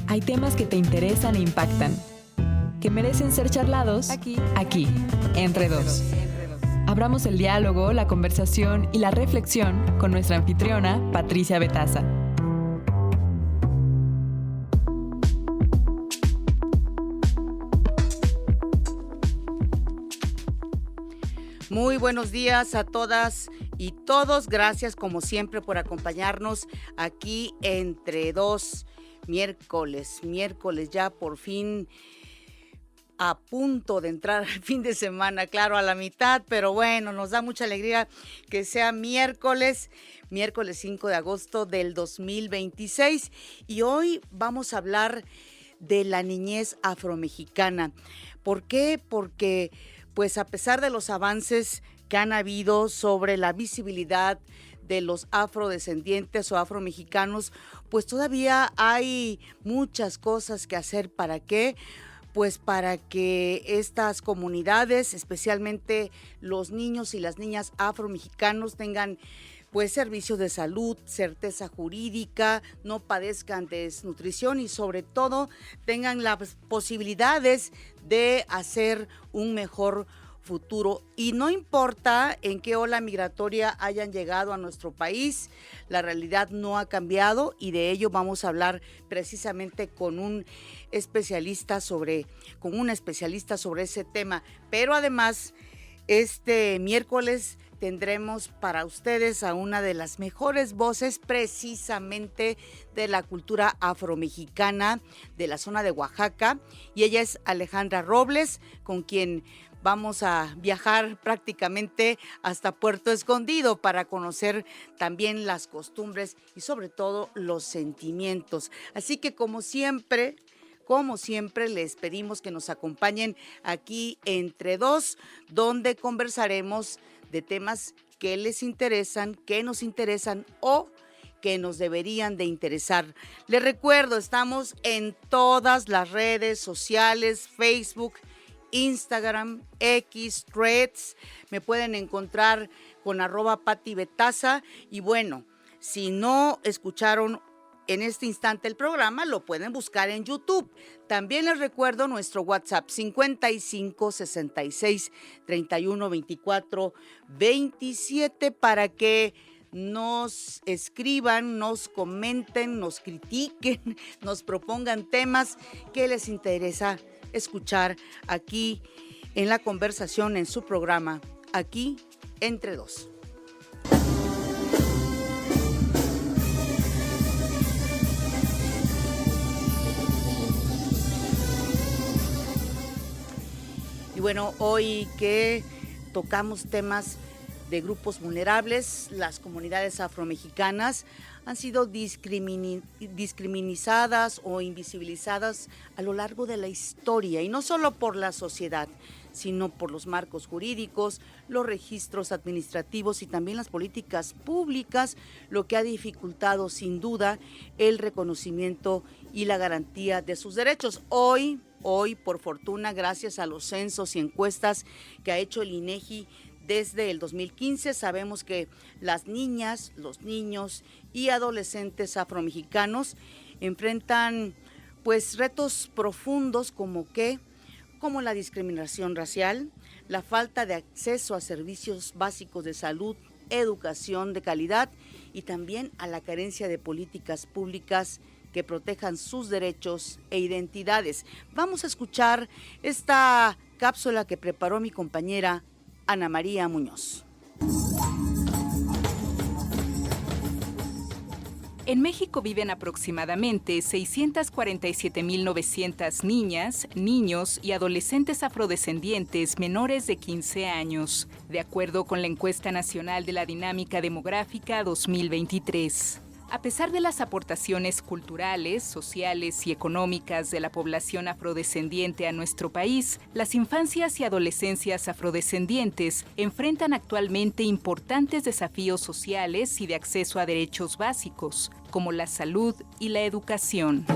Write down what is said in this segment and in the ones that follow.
Hay temas que te interesan e impactan, que merecen ser charlados aquí, entre dos. Abramos el diálogo, la conversación y la reflexión con nuestra anfitriona, Patricia Betaza. Muy buenos días a todas y todos. Gracias como siempre por acompañarnos aquí entre dos miércoles ya por fin a punto de entrar al fin de semana, claro, a la mitad, pero bueno, nos da mucha alegría que sea miércoles 5 de agosto del 2026 y hoy vamos a hablar de la niñez afromexicana. ¿Por qué? Porque pues a pesar de los avances que han habido sobre la visibilidad de los afrodescendientes o afromexicanos, pues todavía hay muchas cosas que hacer. ¿Para qué? Pues para que estas comunidades, especialmente los niños y las niñas afromexicanos, tengan pues servicios de salud, certeza jurídica, no padezcan de desnutrición y sobre todo tengan las posibilidades de hacer un mejor futuro. Y no importa en qué ola migratoria hayan llegado a nuestro país, la realidad no ha cambiado y de ello vamos a hablar precisamente con una especialista sobre ese tema. Pero además, este miércoles tendremos para ustedes a una de las mejores voces precisamente de la cultura afromexicana de la zona de Oaxaca, y ella es Alejandra Robles, con quien vamos a viajar prácticamente hasta Puerto Escondido para conocer también las costumbres y sobre todo los sentimientos. Así que como siempre, les pedimos que nos acompañen aquí entre dos, donde conversaremos de temas que les interesan, que nos interesan o que nos deberían de interesar. Les recuerdo, estamos en todas las redes sociales, Facebook, Instagram, X, Threads. Me pueden encontrar con @PatiBetaza. Y bueno, si no escucharon en este instante el programa, lo pueden buscar en YouTube. También les recuerdo nuestro WhatsApp 55 66 31 24 27 para que nos escriban, nos comenten, nos critiquen, nos propongan temas que les interesa escuchar aquí en la conversación, en su programa, aquí entre dos. Y bueno, hoy que tocamos temas de grupos vulnerables, las comunidades afromexicanas han sido discriminadas o invisibilizadas a lo largo de la historia, y no solo por la sociedad, sino por los marcos jurídicos, los registros administrativos y también las políticas públicas, lo que ha dificultado sin duda el reconocimiento y la garantía de sus derechos. Hoy, por fortuna, gracias a los censos y encuestas que ha hecho el INEGI desde el 2015, sabemos que las niñas, los niños y adolescentes afromexicanos enfrentan pues retos profundos como la discriminación racial, la falta de acceso a servicios básicos de salud, educación de calidad y también a la carencia de políticas públicas que protejan sus derechos e identidades. Vamos a escuchar esta cápsula que preparó mi compañera Ana María Muñoz. En México viven aproximadamente 647.900 niñas, niños y adolescentes afrodescendientes menores de 15 años, de acuerdo con la Encuesta Nacional de la Dinámica Demográfica 2023. A pesar de las aportaciones culturales, sociales y económicas de la población afrodescendiente a nuestro país, las infancias y adolescencias afrodescendientes enfrentan actualmente importantes desafíos sociales y de acceso a derechos básicos, como la salud y la educación.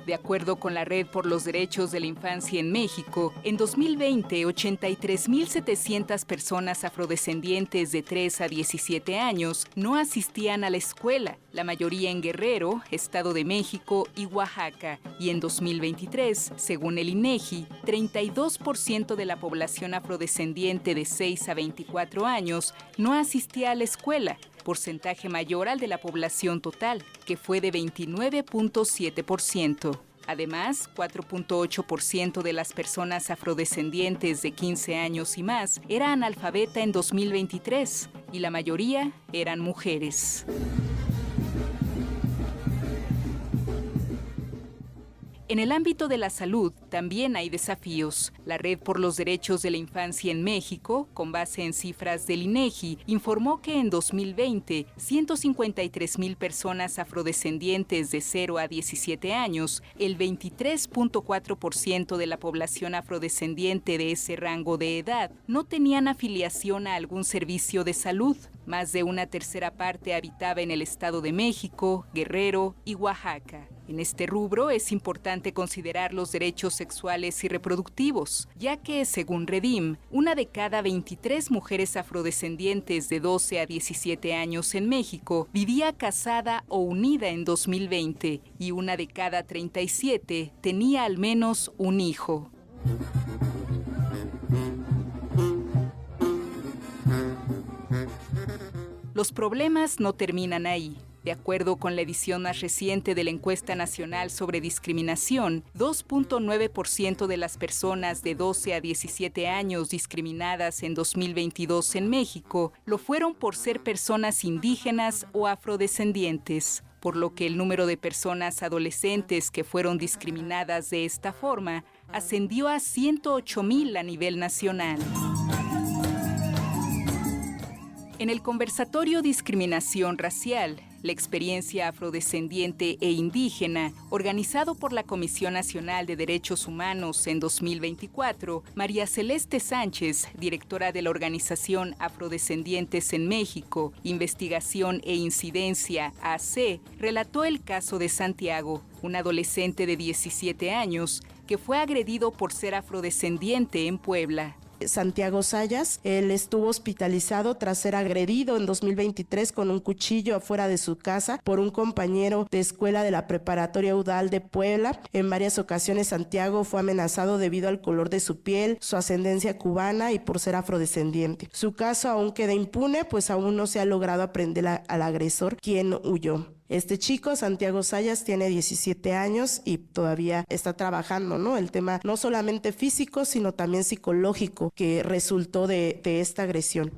De acuerdo con la Red por los Derechos de la Infancia en México, en 2020, 83,700 personas afrodescendientes de 3 a 17 años no asistían a la escuela, la mayoría en Guerrero, Estado de México y Oaxaca. Y en 2023, según el INEGI, 32% de la población afrodescendiente de 6 a 24 años no asistía a la escuela, porcentaje mayor al de la población total, que fue de 29,7%. Además, 4,8% de las personas afrodescendientes de 15 años y más era analfabeta en 2023 y la mayoría eran mujeres. En el ámbito de la salud también hay desafíos. La Red por los Derechos de la Infancia en México, con base en cifras del INEGI, informó que en 2020, 153,000 personas afrodescendientes de 0 a 17 años, el 23,4% de la población afrodescendiente de ese rango de edad, no tenían afiliación a algún servicio de salud. Más de una tercera parte habitaba en el Estado de México, Guerrero y Oaxaca. En este rubro es importante considerar los derechos sexuales y reproductivos, ya que, según Redim, una de cada 23 mujeres afrodescendientes de 12 a 17 años en México vivía casada o unida en 2020 y una de cada 37 tenía al menos un hijo. Los problemas no terminan ahí. De acuerdo con la edición más reciente de la Encuesta Nacional sobre Discriminación, 2,9% de las personas de 12 a 17 años discriminadas en 2022 en México lo fueron por ser personas indígenas o afrodescendientes, por lo que el número de personas adolescentes que fueron discriminadas de esta forma ascendió a 108,000 a nivel nacional. En el conversatorio Discriminación Racial, la experiencia afrodescendiente e indígena, organizado por la Comisión Nacional de Derechos Humanos en 2024, María Celeste Sánchez, directora de la organización Afrodescendientes en México, Investigación e Incidencia AC, relató el caso de Santiago, un adolescente de 17 años que fue agredido por ser afrodescendiente en Puebla. Santiago Sayas, él estuvo hospitalizado tras ser agredido en 2023 con un cuchillo afuera de su casa por un compañero de escuela de la Preparatoria Udal de Puebla. En varias ocasiones Santiago fue amenazado debido al color de su piel, su ascendencia cubana y por ser afrodescendiente. Su caso aún queda impune, pues aún no se ha logrado aprender al agresor, quien huyó. Este chico, Santiago Sayas, tiene 17 años y todavía está trabajando, ¿no? El tema no solamente físico, sino también psicológico que resultó de esta agresión.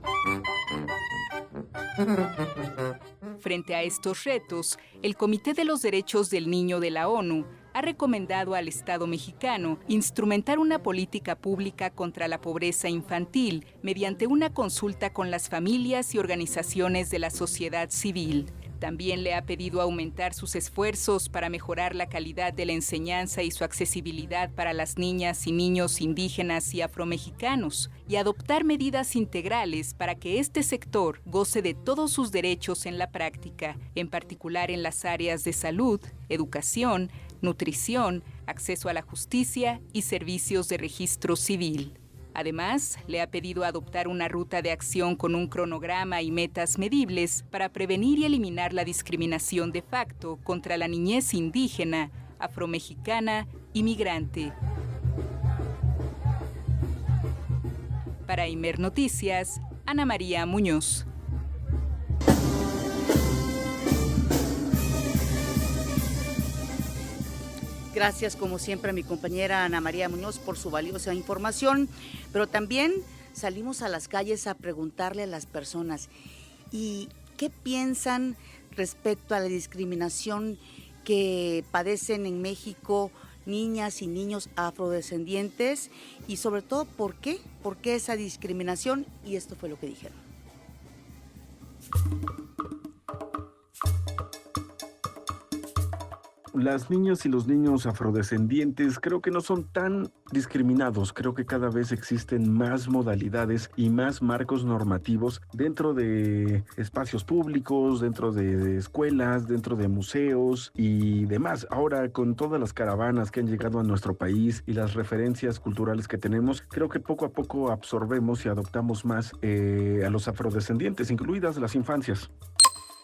Frente a estos retos, el Comité de los Derechos del Niño de la ONU ha recomendado al Estado mexicano instrumentar una política pública contra la pobreza infantil mediante una consulta con las familias y organizaciones de la sociedad civil. También le ha pedido aumentar sus esfuerzos para mejorar la calidad de la enseñanza y su accesibilidad para las niñas y niños indígenas y afromexicanos, y adoptar medidas integrales para que este sector goce de todos sus derechos en la práctica, en particular en las áreas de salud, educación, nutrición, acceso a la justicia y servicios de registro civil. Además, le ha pedido adoptar una ruta de acción con un cronograma y metas medibles para prevenir y eliminar la discriminación de facto contra la niñez indígena, afromexicana y migrante. Para Imer Noticias, Ana María Muñoz. Gracias, como siempre, a mi compañera Ana María Muñoz por su valiosa información, pero también salimos a las calles a preguntarle a las personas ¿y qué piensan respecto a la discriminación que padecen en México niñas y niños afrodescendientes? Y sobre todo, ¿por qué? ¿Por qué esa discriminación? Y esto fue lo que dijeron. las niñas y los niños afrodescendientes creo que no son tan discriminados. Creo que cada vez existen más modalidades y más marcos normativos dentro de espacios públicos, dentro de escuelas, dentro de museos y demás. Ahora, con todas las caravanas que han llegado a nuestro país y las referencias culturales que tenemos, creo que poco a poco absorbemos y adoptamos más a los afrodescendientes, incluidas las infancias.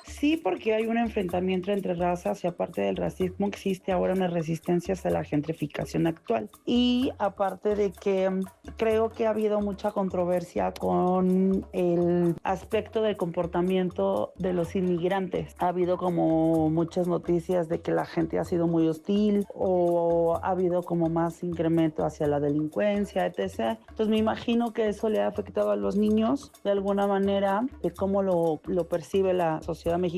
Sí, porque hay un enfrentamiento entre razas y aparte del racismo existe ahora una resistencia hacia la gentrificación actual. Y aparte de que creo que ha habido mucha controversia con el aspecto del comportamiento de los inmigrantes. Ha habido como muchas noticias de que la gente ha sido muy hostil o ha habido como más incremento hacia la delincuencia, etc. Entonces me imagino que eso le ha afectado a los niños de alguna manera de cómo lo percibe la sociedad mexicana.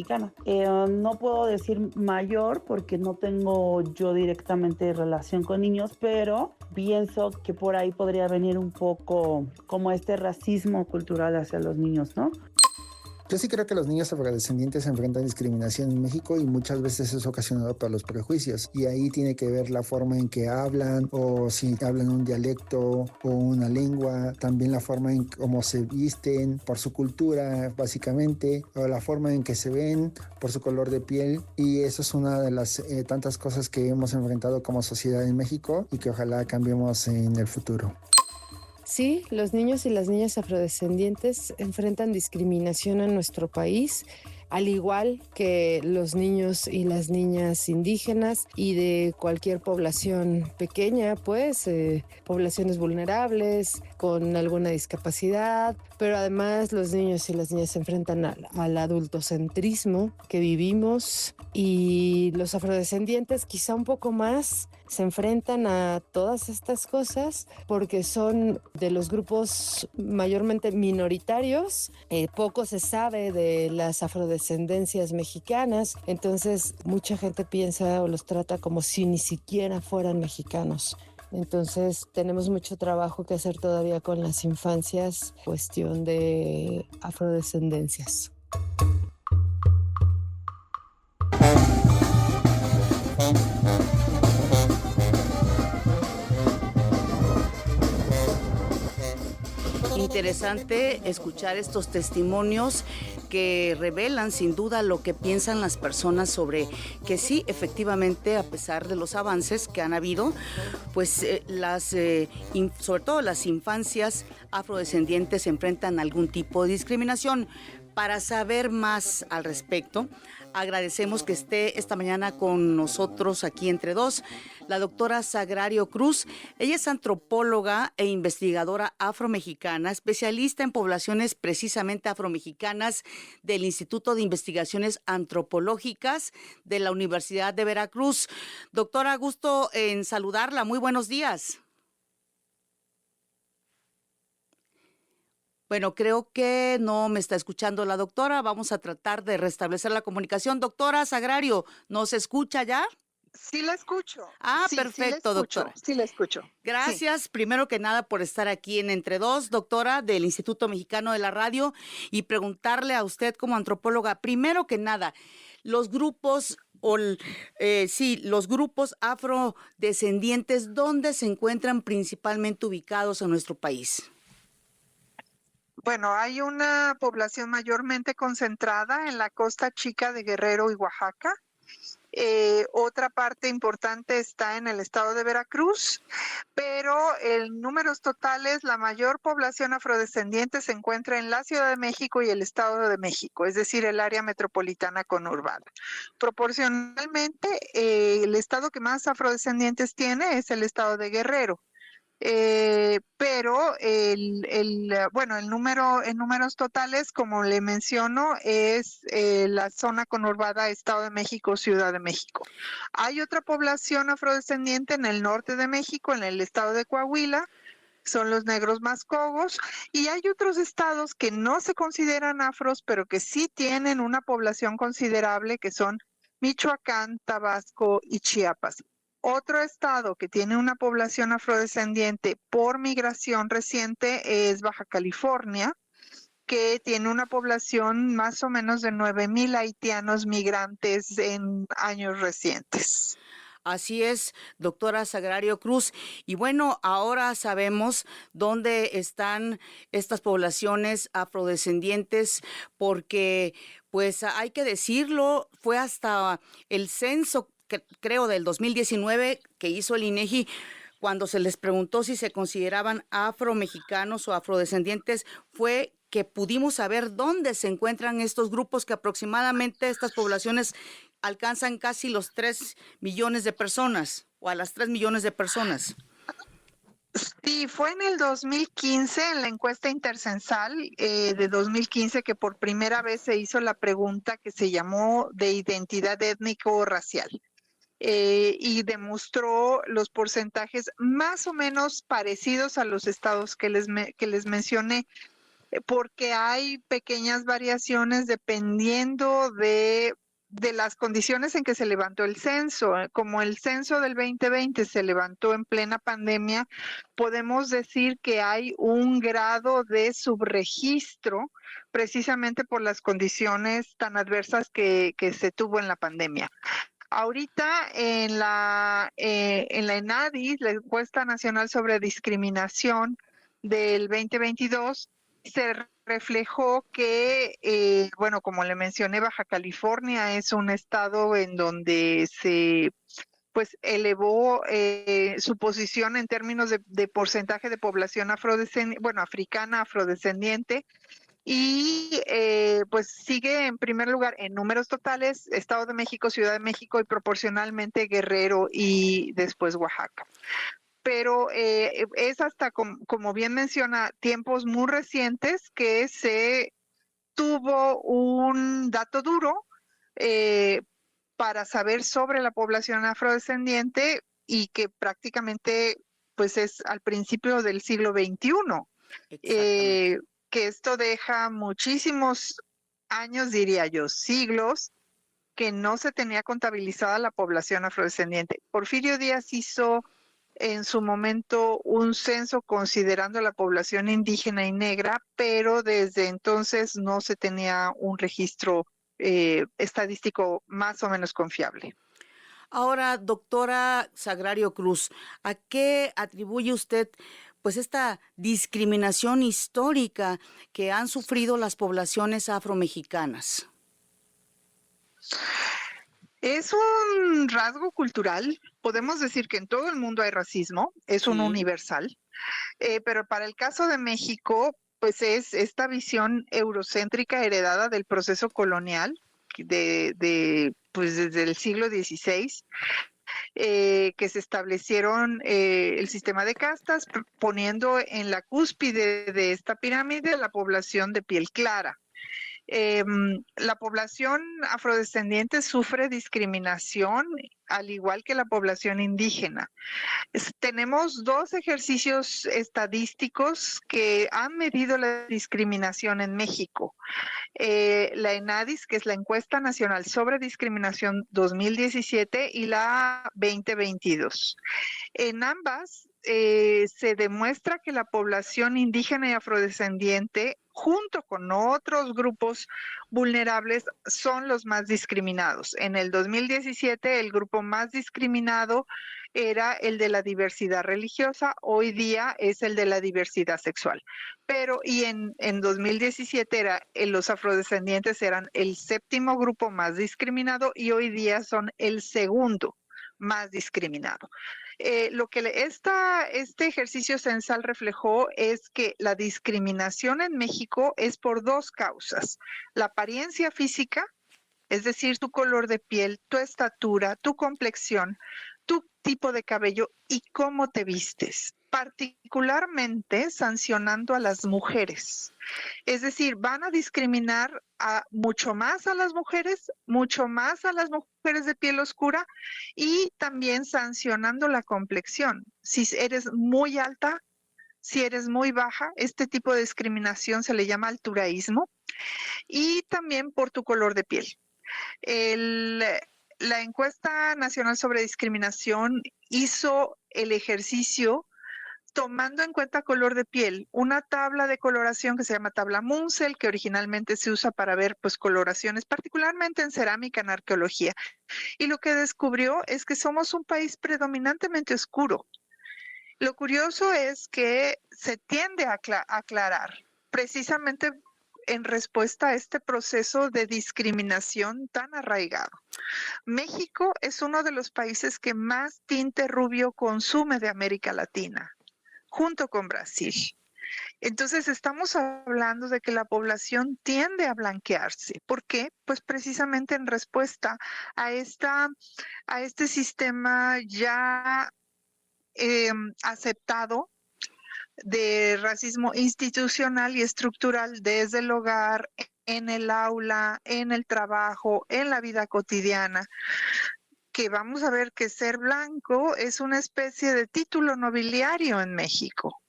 No puedo decir mayor porque no tengo yo directamente relación con niños, pero pienso que por ahí podría venir un poco como este racismo cultural hacia los niños, ¿no? Yo sí creo que los niños afrodescendientes enfrentan discriminación en México y muchas veces es ocasionado por los prejuicios. Y ahí tiene que ver la forma en que hablan o si hablan un dialecto o una lengua. También la forma en cómo se visten por su cultura, básicamente, o la forma en que se ven por su color de piel. Y eso es una de las tantas cosas que hemos enfrentado como sociedad en México y que ojalá cambiemos en el futuro. Sí, los niños y las niñas afrodescendientes enfrentan discriminación en nuestro país, al igual que los niños y las niñas indígenas y de cualquier población pequeña, pues, poblaciones vulnerables, con alguna discapacidad, pero además los niños y las niñas se enfrentan al adultocentrismo que vivimos y los afrodescendientes quizá un poco más se enfrentan a todas estas cosas porque son de los grupos mayormente minoritarios. Poco se sabe de las afrodescendencias mexicanas, entonces mucha gente piensa o los trata como si ni siquiera fueran mexicanos. Entonces tenemos mucho trabajo que hacer todavía con las infancias, cuestión de afrodescendencias. Interesante escuchar estos testimonios que revelan sin duda lo que piensan las personas sobre que sí, efectivamente, a pesar de los avances que han habido, pues sobre todo las infancias afrodescendientes se enfrentan a algún tipo de discriminación. Para saber más al respecto, agradecemos que esté esta mañana con nosotros aquí entre dos la doctora Sagrario Cruz. Ella es antropóloga e investigadora afromexicana, especialista en poblaciones precisamente afromexicanas del Instituto de Investigaciones Antropológicas de la Universidad de Veracruz. Doctora, gusto en saludarla. Muy buenos días. Bueno, creo que no me está escuchando la doctora. Vamos a tratar de restablecer la comunicación. Doctora Sagrario, ¿nos escucha ya? Sí la escucho. Ah, sí, perfecto, doctora. Sí la escucho. Gracias, sí. Primero que nada, por estar aquí en Entre Dos, doctora del Instituto Mexicano de la Radio, y preguntarle a usted como antropóloga, primero que nada, los grupos los grupos afrodescendientes, ¿dónde se encuentran principalmente ubicados en nuestro país? Bueno, hay una población mayormente concentrada en la costa chica de Guerrero y Oaxaca. Otra parte importante está en el estado de Veracruz, pero en números totales la mayor población afrodescendiente se encuentra en la Ciudad de México y el Estado de México, es decir, el área metropolitana conurbada. Proporcionalmente, el estado que más afrodescendientes tiene es el estado de Guerrero. Pero el número en números totales, como le menciono, es la zona conurbada Estado de México, Ciudad de México. Hay otra población afrodescendiente en el norte de México, en el estado de Coahuila, son los negros mascogos, y hay otros estados que no se consideran afros, pero que sí tienen una población considerable, que son Michoacán, Tabasco y Chiapas. Otro estado que tiene una población afrodescendiente por migración reciente es Baja California, que tiene una población más o menos de 9,000 haitianos migrantes en años recientes. Así es, doctora Sagrario Cruz. Y bueno, ahora sabemos dónde están estas poblaciones afrodescendientes, porque, pues hay que decirlo, fue hasta el censo, creo, del 2019 que hizo el INEGI, cuando se les preguntó si se consideraban afromexicanos o afrodescendientes, fue que pudimos saber dónde se encuentran estos grupos, que aproximadamente estas poblaciones alcanzan casi los 3 millones de personas o a las 3 millones de personas. Sí, fue en el 2015, en la encuesta intercensal de 2015, que por primera vez se hizo la pregunta que se llamó de identidad étnico-racial. Y demostró los porcentajes más o menos parecidos a los estados que les mencioné, porque hay pequeñas variaciones dependiendo de las condiciones en que se levantó el censo. Como el censo del 2020 se levantó en plena pandemia, podemos decir que hay un grado de subregistro precisamente por las condiciones tan adversas que se tuvo en la pandemia. Ahorita en la ENADIS, la Encuesta Nacional sobre Discriminación del 2022, se reflejó que, bueno, como le mencioné, Baja California es un estado en donde se pues elevó su posición en términos de porcentaje de población africana afrodescendiente. Y pues sigue en primer lugar en números totales Estado de México, Ciudad de México y proporcionalmente Guerrero y después Oaxaca. Pero es hasta, como bien menciona, tiempos muy recientes que se tuvo un dato duro para saber sobre la población afrodescendiente, y que prácticamente pues es al principio del siglo XXI. Que esto deja muchísimos años, diría yo, siglos, que no se tenía contabilizada la población afrodescendiente. Porfirio Díaz hizo en su momento un censo considerando la población indígena y negra, pero desde entonces no se tenía un registro estadístico más o menos confiable. Ahora, doctora Sagrario Cruz, ¿a qué atribuye usted pues esta discriminación histórica que han sufrido las poblaciones afromexicanas? Es un rasgo cultural. Podemos decir que en todo el mundo hay racismo, es un universal, pero para el caso de México, pues es esta visión eurocéntrica heredada del proceso colonial pues desde el siglo XVI, que se establecieron el sistema de castas, poniendo en la cúspide de esta pirámide a la población de piel clara. La población afrodescendiente sufre discriminación al igual que la población indígena. Tenemos dos ejercicios estadísticos que han medido la discriminación en México. La ENADIS, que es la Encuesta Nacional sobre Discriminación 2017, y la 2022. En ambas se demuestra que la población indígena y afrodescendiente, junto con otros grupos vulnerables, son los más discriminados. En el 2017, el grupo más discriminado era el de la diversidad religiosa, hoy día es el de la diversidad sexual. Pero en 2017 los afrodescendientes eran el séptimo grupo más discriminado y hoy día son el segundo más discriminado. Lo que este ejercicio censal reflejó es que la discriminación en México es por dos causas: la apariencia física, es decir, tu color de piel, tu estatura, tu complexión, tu tipo de cabello y cómo te vistes, particularmente sancionando a las mujeres. Es decir, van a discriminar mucho más a las mujeres de piel oscura, y también sancionando la complexión. Si eres muy alta, si eres muy baja, este tipo de discriminación se le llama alturaísmo, y también por tu color de piel. La Encuesta Nacional sobre Discriminación hizo el ejercicio tomando en cuenta color de piel, una tabla de coloración que se llama tabla Munsell, que originalmente se usa para ver pues coloraciones, particularmente en cerámica, en arqueología. Y lo que descubrió es que somos un país predominantemente oscuro. Lo curioso es que se tiende a aclarar precisamente en respuesta a este proceso de discriminación tan arraigado. México es uno de los países que más tinte rubio consume de América Latina, junto con Brasil. Entonces estamos hablando de que la población tiende a blanquearse. ¿Por qué? Pues precisamente en respuesta a este sistema ya aceptado de racismo institucional y estructural desde el hogar, en el aula, en el trabajo, en la vida cotidiana, que vamos a ver que ser blanco es una especie de título nobiliario en México.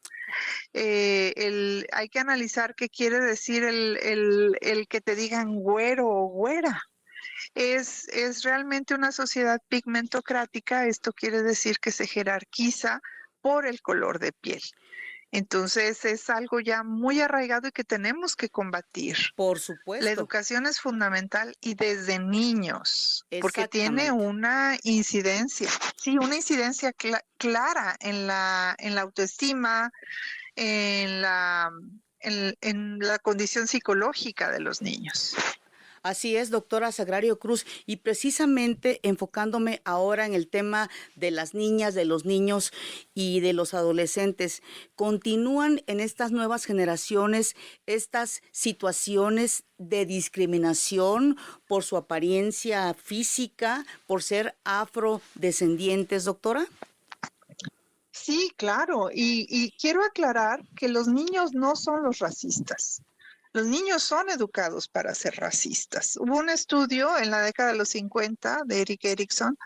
Hay que analizar qué quiere decir el que te digan güero o güera. Es realmente una sociedad pigmentocrática. Esto quiere decir que se jerarquiza por el color de piel. Entonces es algo ya muy arraigado y que tenemos que combatir. Por supuesto. La educación es fundamental y desde niños, porque tiene una incidencia, clara en la autoestima, en la condición psicológica de los niños. Así es, doctora Sagrario Cruz, y precisamente enfocándome ahora en el tema de las niñas, de los niños y de los adolescentes, ¿continúan en estas nuevas generaciones estas situaciones de discriminación por su apariencia física, por ser afrodescendientes, doctora? Sí, claro, y quiero aclarar que los niños no son los racistas. Los niños son educados para ser racistas. Hubo un estudio en la década de los 50 de Erik Erikson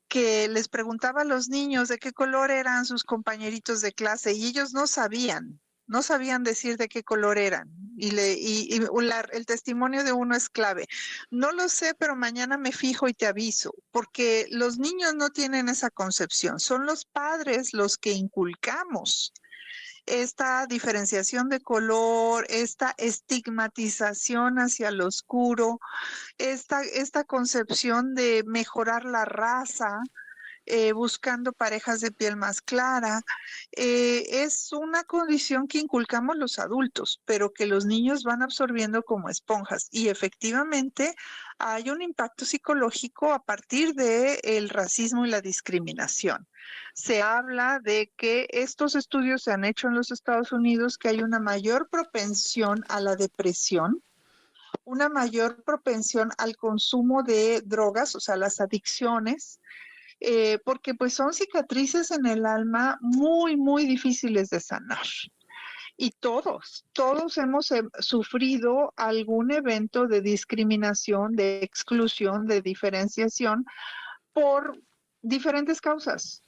que les preguntaba a los niños de qué color eran sus compañeritos de clase y ellos no sabían decir de qué color eran. El testimonio de uno es clave. No lo sé, pero mañana me fijo y te aviso, porque los niños no tienen esa concepción. Son los padres los que inculcamos esta diferenciación de color, esta estigmatización hacia lo oscuro, esta concepción de mejorar la raza, buscando parejas de piel más clara, es una condición que inculcamos los adultos, pero que los niños van absorbiendo como esponjas. Y efectivamente hay un impacto psicológico a partir del racismo y la discriminación. Se habla de que estos estudios se han hecho en los Estados Unidos, que hay una mayor propensión a la depresión, una mayor propensión al consumo de drogas, o sea, las adicciones, porque pues son cicatrices en el alma muy, muy difíciles de sanar. Y todos hemos sufrido algún evento de discriminación, de exclusión, de diferenciación por diferentes causas.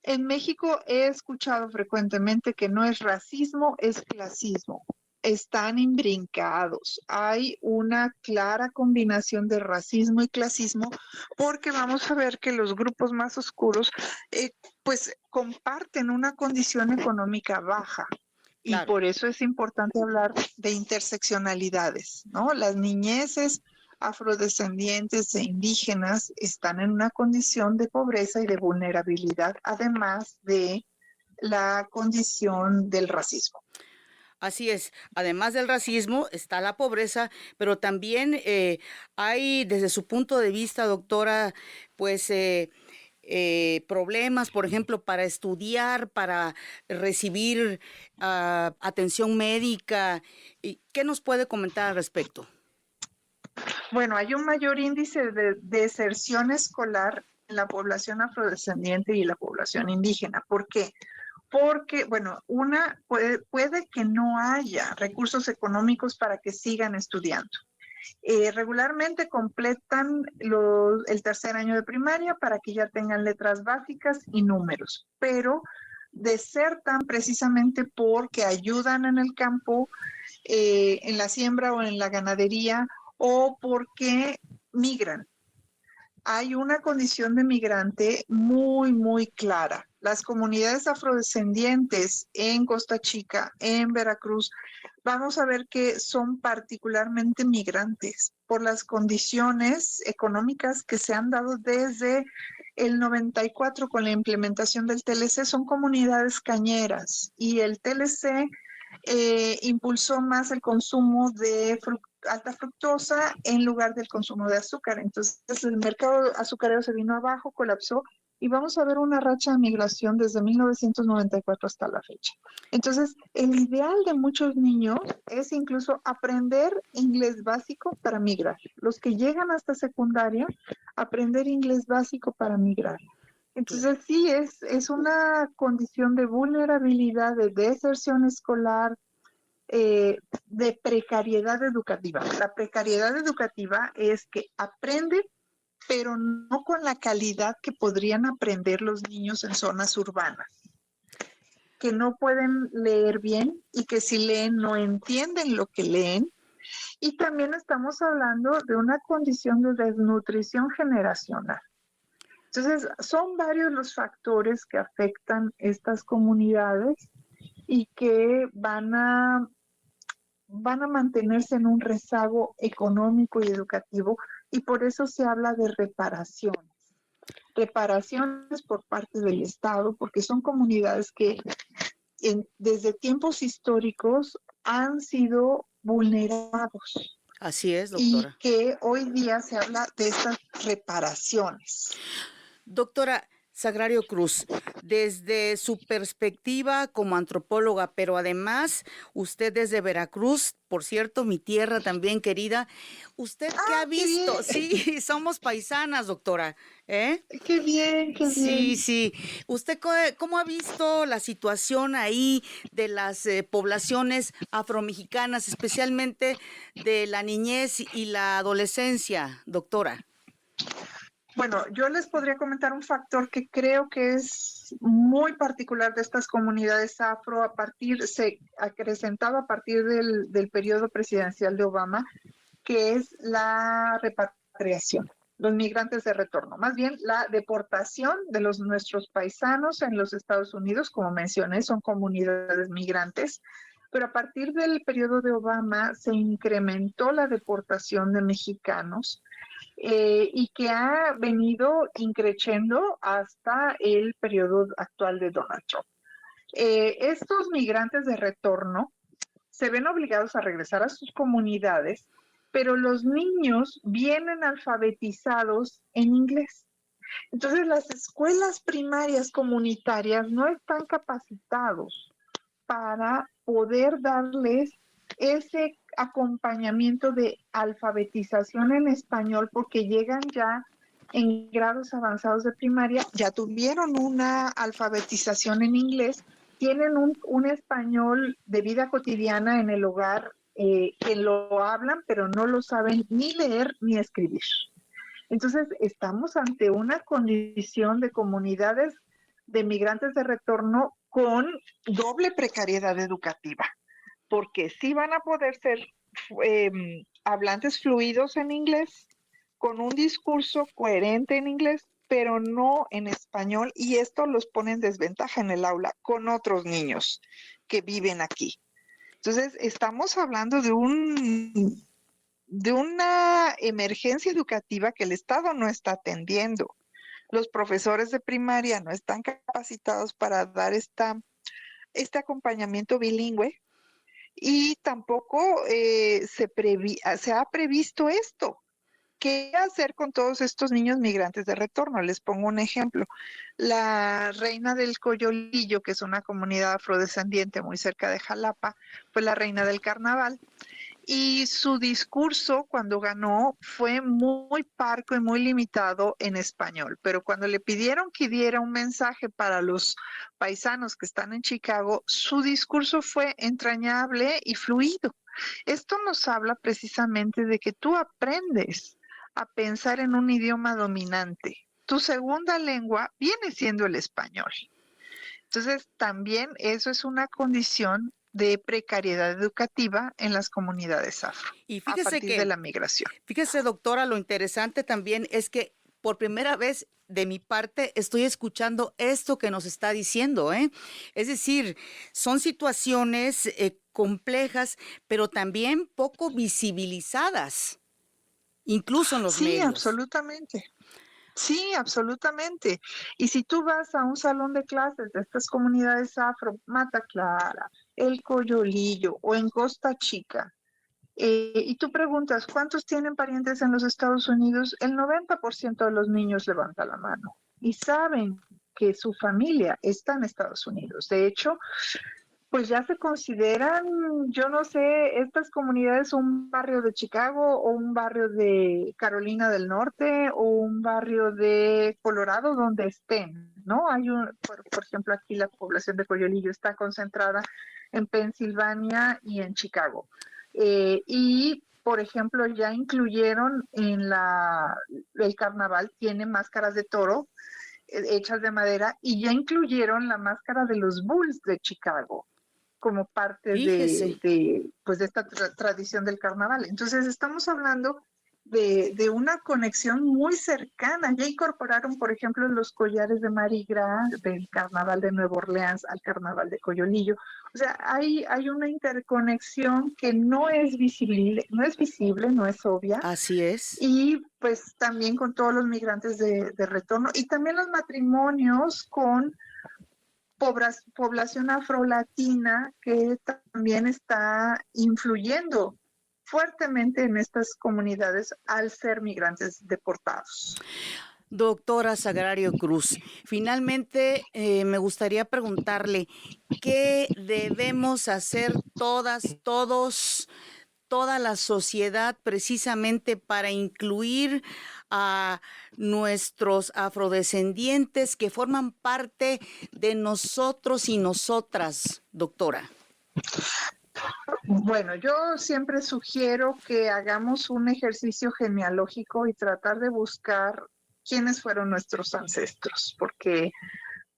En México he escuchado frecuentemente que no es racismo, es clasismo. Están imbrincados. Hay una clara combinación de racismo y clasismo porque vamos a ver que los grupos más oscuros pues comparten una condición económica baja. Claro. Y por eso es importante hablar de interseccionalidades, ¿no? Las niñeces afrodescendientes e indígenas están en una condición de pobreza y de vulnerabilidad, además de la condición del racismo. Así es, además del racismo está la pobreza, pero también hay desde su punto de vista, doctora, pues problemas, por ejemplo, para estudiar, para recibir atención médica. ¿Qué nos puede comentar al respecto? Bueno, hay un mayor índice de deserción escolar en la población afrodescendiente y en la población indígena. ¿Por qué? Porque, bueno, puede que no haya recursos económicos para que sigan estudiando. Regularmente completan el tercer año de primaria para que ya tengan letras básicas y números, pero desertan precisamente porque ayudan en el campo, en la siembra o en la ganadería, o porque migran. Hay una condición de migrante muy, muy clara. las comunidades afrodescendientes en Costa Chica, en Veracruz, vamos a ver que son particularmente migrantes por las condiciones económicas que se han dado desde el 94 con la implementación del TLC. Son comunidades cañeras y el TLC impulsó más el consumo de alta fructosa en lugar del consumo de azúcar. Entonces el mercado azucarero se vino abajo, colapsó, y vamos a ver una racha de migración desde 1994 hasta la fecha. Entonces, el ideal de muchos niños es incluso aprender inglés básico para migrar. Los que llegan hasta secundaria, aprender inglés básico para migrar. Entonces, sí, es una condición de vulnerabilidad, de deserción escolar, de precariedad educativa. La precariedad educativa es que aprenden, pero no con la calidad que podrían aprender los niños en zonas urbanas, que no pueden leer bien y que si leen no entienden lo que leen. Y también estamos hablando de una condición de desnutrición generacional. Entonces, son varios los factores que afectan estas comunidades y que van a mantenerse en un rezago económico y educativo, y por eso se habla de reparaciones. Reparaciones por parte del Estado, porque son comunidades que desde tiempos históricos han sido vulnerados. Así es, doctora. Y que hoy día se habla de estas reparaciones. Doctora Sagrario Cruz, desde su perspectiva como antropóloga, pero además usted desde Veracruz, por cierto, mi tierra también querida, ¿usted qué ha visto? Qué Sí, somos paisanas, doctora. Qué bien, qué bien. Sí, sí. ¿Usted cómo ha visto la situación ahí de las poblaciones afromexicanas, especialmente de la niñez y la adolescencia, doctora? Bueno, yo les podría comentar un factor que creo que es muy particular de estas comunidades afro, se acrecentaba a partir del periodo presidencial de Obama, que es la repatriación, los migrantes de retorno, más bien la deportación de nuestros paisanos en los Estados Unidos, como mencioné, son comunidades migrantes, pero a partir del periodo de Obama se incrementó la deportación de mexicanos, y que ha venido increciendo hasta el periodo actual de Donald Trump. Estos migrantes de retorno se ven obligados a regresar a sus comunidades, pero los niños vienen alfabetizados en inglés. Entonces, las escuelas primarias comunitarias no están capacitados para poder darles ese acompañamiento de alfabetización en español, porque llegan ya en grados avanzados de primaria, ya tuvieron una alfabetización en inglés, tienen un español de vida cotidiana en el hogar, que lo hablan, pero no lo saben ni leer ni escribir. Entonces, estamos ante una condición de comunidades de migrantes de retorno con doble precariedad educativa, porque sí van a poder ser hablantes fluidos en inglés, con un discurso coherente en inglés, pero no en español, y esto los pone en desventaja en el aula con otros niños que viven aquí. Entonces, estamos hablando de una emergencia educativa que el Estado no está atendiendo. Los profesores de primaria no están capacitados para dar este acompañamiento bilingüe, y tampoco se ha previsto esto. ¿Qué hacer con todos estos niños migrantes de retorno? Les pongo un ejemplo. La reina del Coyolillo, que es una comunidad afrodescendiente muy cerca de Jalapa, fue la reina del carnaval. Y su discurso cuando ganó fue muy parco y muy limitado en español, pero cuando le pidieron que diera un mensaje para los paisanos que están en Chicago, su discurso fue entrañable y fluido. Esto nos habla precisamente de que tú aprendes a pensar en un idioma dominante. Tu segunda lengua viene siendo el español. Entonces, también eso es una condición de precariedad educativa en las comunidades afro, Y a partir de la migración. Fíjese, doctora, lo interesante también es que por primera vez de mi parte estoy escuchando esto que nos está diciendo, ¿eh? Es decir, son situaciones complejas, pero también poco visibilizadas, incluso en los Sí, medios. absolutamente. Sí, absolutamente. Y si tú vas a un salón de clases de estas comunidades afro, Mata Clara, El Coyolillo o en Costa Chica, y tú preguntas, ¿cuántos tienen parientes en los Estados Unidos? El 90% de los niños levanta la mano y saben que su familia está en Estados Unidos. De hecho, pues ya se consideran, yo no sé, estas comunidades un barrio de Chicago o un barrio de Carolina del Norte o un barrio de Colorado donde estén, ¿no? Por ejemplo, aquí la población de Coyolillo está concentrada en Pensilvania y en Chicago. Y, por ejemplo, ya incluyeron el carnaval, tiene máscaras de toro hechas de madera y ya incluyeron la máscara de los Bulls de Chicago como parte pues de esta tradición del carnaval. Entonces estamos hablando de una conexión muy cercana. Ya incorporaron, por ejemplo, los collares de Mardi Gras del carnaval de Nueva Orleans al carnaval de Coyolillo. O sea, hay una interconexión que no es visible, no es obvia. Así es. Y pues también con todos los migrantes de retorno y también los matrimonios con población afrolatina que también está influyendo fuertemente en estas comunidades al ser migrantes deportados. Doctora Sagrario Cruz, finalmente me gustaría preguntarle, ¿qué debemos hacer toda la sociedad precisamente para incluir a nuestros afrodescendientes que forman parte de nosotros y nosotras, doctora? Bueno, yo siempre sugiero que hagamos un ejercicio genealógico y tratar de buscar quiénes fueron nuestros ancestros, porque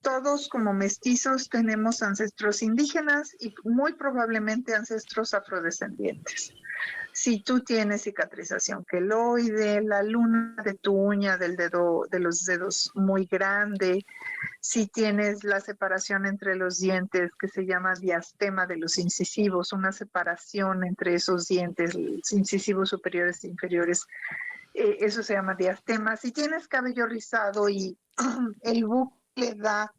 todos como mestizos tenemos ancestros indígenas y muy probablemente ancestros afrodescendientes. Si tú tienes cicatrización queloide, la luna de tu uña del dedo, de los dedos muy grande, si tienes la separación entre los dientes que se llama diastema de los incisivos, una separación entre esos dientes, los incisivos superiores e inferiores, eso se llama diastema. Si tienes cabello rizado y el bucle da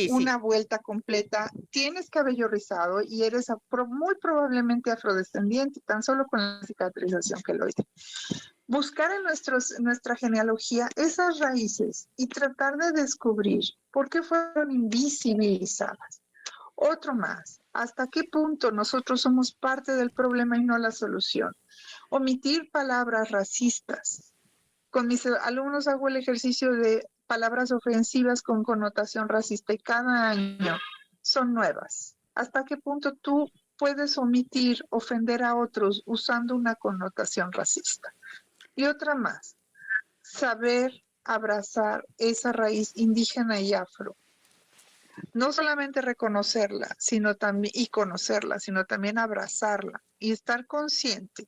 una vuelta completa, tienes cabello rizado y eres muy probablemente afrodescendiente, tan solo con la cicatrización queloide. Buscar en nuestra genealogía esas raíces y tratar de descubrir por qué fueron invisibilizadas. Otro más, ¿hasta qué punto nosotros somos parte del problema y no la solución? Omitir palabras racistas. Con mis alumnos hago el ejercicio de palabras ofensivas con connotación racista y cada año son nuevas. ¿Hasta qué punto tú puedes omitir, ofender a otros usando una connotación racista? Y otra más, saber abrazar esa raíz indígena y afro. No solamente reconocerla, sino también y conocerla, sino también abrazarla y estar consciente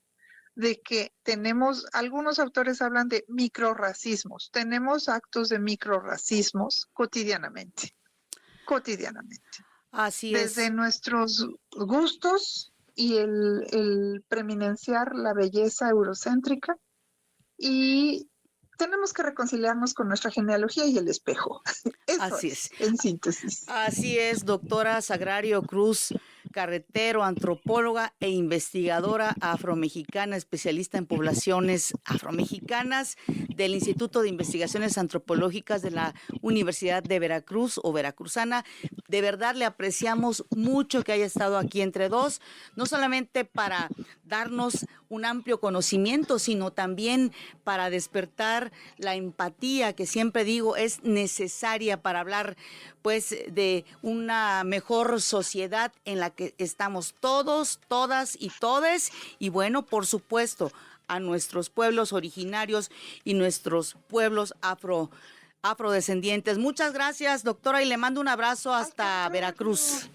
de que tenemos, algunos autores hablan de microrracismos, tenemos actos de microrracismos cotidianamente. Así es. Desde nuestros gustos y el preeminenciar la belleza eurocéntrica, y tenemos que reconciliarnos con nuestra genealogía y el espejo. Así es. En síntesis. Así es, doctora Sagrario Cruz Carretero, antropóloga e investigadora afromexicana, especialista en poblaciones afromexicanas del Instituto de Investigaciones Antropológicas de la Universidad de Veracruz o Veracruzana. De verdad le apreciamos mucho que haya estado aquí entre dos, no solamente para darnos un amplio conocimiento, sino también para despertar la empatía que siempre digo es necesaria para hablar pues de una mejor sociedad en la que estamos todos, todas y todes, y bueno, por supuesto, a nuestros pueblos originarios y nuestros pueblos afrodescendientes. Muchas gracias, doctora, y le mando un abrazo hasta Veracruz.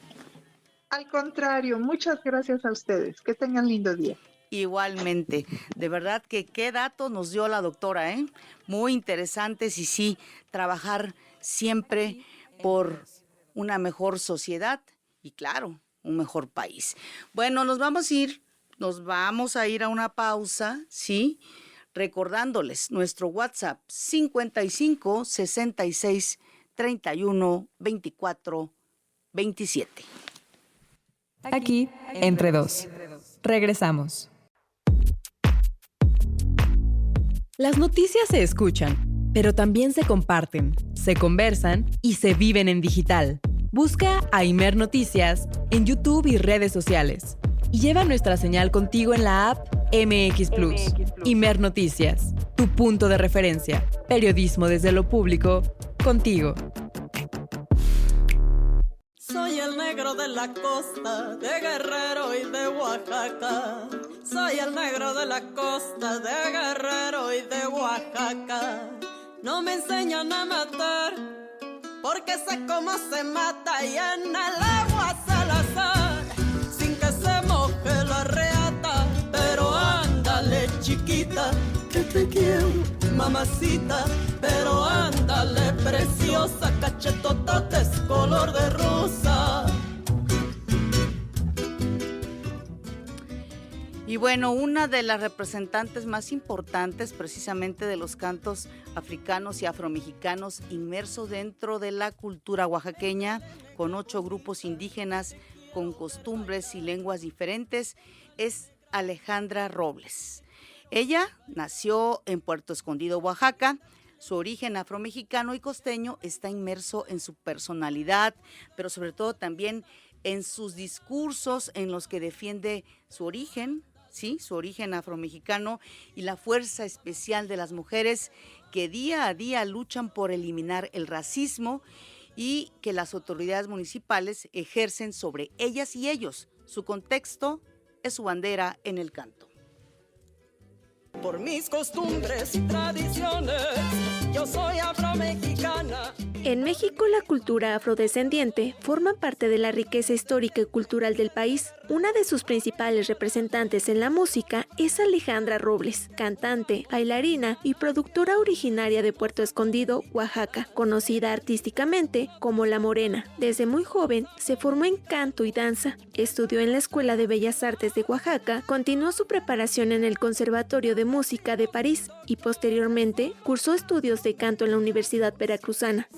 Al contrario, muchas gracias a ustedes. Que tengan lindo día. Igualmente, de verdad que qué dato nos dio la doctora, ¿eh? Muy interesantes y sí, trabajar siempre por una mejor sociedad y claro, un mejor país. Bueno, nos vamos a ir a una pausa, ¿sí? Recordándoles nuestro WhatsApp 55 66 31 24 27. Aquí, entre dos. Regresamos. Las noticias se escuchan, pero también se comparten, se conversan y se viven en digital. Busca a Imer Noticias en YouTube y redes sociales. Y lleva nuestra señal contigo en la app MX Plus. Imer Noticias, tu punto de referencia. Periodismo desde lo público, contigo. Soy el negro de la costa, de Guerrero y de Oaxaca. Soy el negro de la costa, de Guerrero y de Oaxaca. No me enseñan a matar, porque sé cómo se mata y en el agua Salazar, sin que se moje la reata. Pero ándale chiquita, que te quiero, mamacita. Pero ándale preciosa, cachetototes color de rosa. Y bueno, una de las representantes más importantes precisamente de los cantos africanos y afromexicanos inmersos dentro de la cultura oaxaqueña, con 8 grupos indígenas con costumbres y lenguas diferentes, es Alejandra Robles. Ella nació en Puerto Escondido, Oaxaca. Su origen afromexicano y costeño está inmerso en su personalidad, pero sobre todo también en sus discursos en los que defiende su origen, ¿sí? Su origen afromexicano y la fuerza especial de las mujeres que día a día luchan por eliminar el racismo y que las autoridades municipales ejercen sobre ellas y ellos. Su contexto es su bandera en el canto. Por mis costumbres y tradiciones, yo soy afromexicana. En México, la cultura afrodescendiente forma parte de la riqueza histórica y cultural del país. Una de sus principales representantes en la música es Alejandra Robles, cantante, bailarina y productora originaria de Puerto Escondido, Oaxaca, conocida artísticamente como La Morena. Desde muy joven se formó en canto y danza, estudió en la Escuela de Bellas Artes de Oaxaca, continuó su preparación en el Conservatorio de Música de París y posteriormente cursó estudios de canto en la Universidad Veracruzana.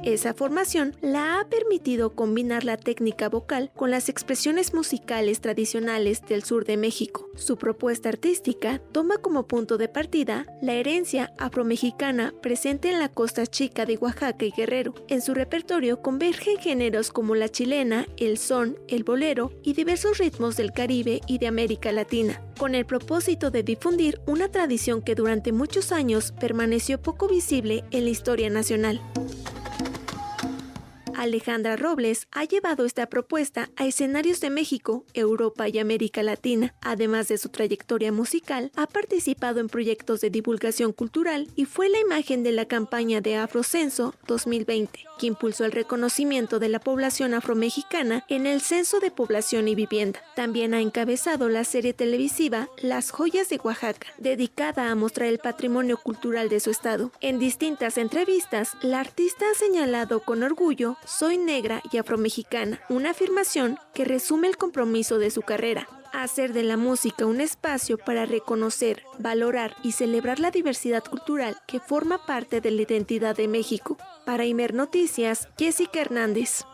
Esa formación la ha permitido combinar la técnica vocal con las expresiones musicales tradicionales del sur de México. Su propuesta artística toma como punto de partida la herencia afromexicana presente en la costa chica de Oaxaca y Guerrero. En su repertorio convergen géneros como la chilena, el son, el bolero y diversos ritmos del Caribe y de América Latina, con el propósito de difundir una tradición que durante muchos años permaneció poco visible en la historia nacional. Alejandra Robles ha llevado esta propuesta a escenarios de México, Europa y América Latina. Además de su trayectoria musical, ha participado en proyectos de divulgación cultural y fue la imagen de la campaña de Afrocenso 2020, que impulsó el reconocimiento de la población afromexicana en el Censo de Población y Vivienda. También ha encabezado la serie televisiva Las Joyas de Oaxaca, dedicada a mostrar el patrimonio cultural de su estado. En distintas entrevistas, la artista ha señalado con orgullo: soy negra y afromexicana, una afirmación que resume el compromiso de su carrera: hacer de la música un espacio para reconocer, valorar y celebrar la diversidad cultural que forma parte de la identidad de México. Para Imer Noticias, Jessica Hernández.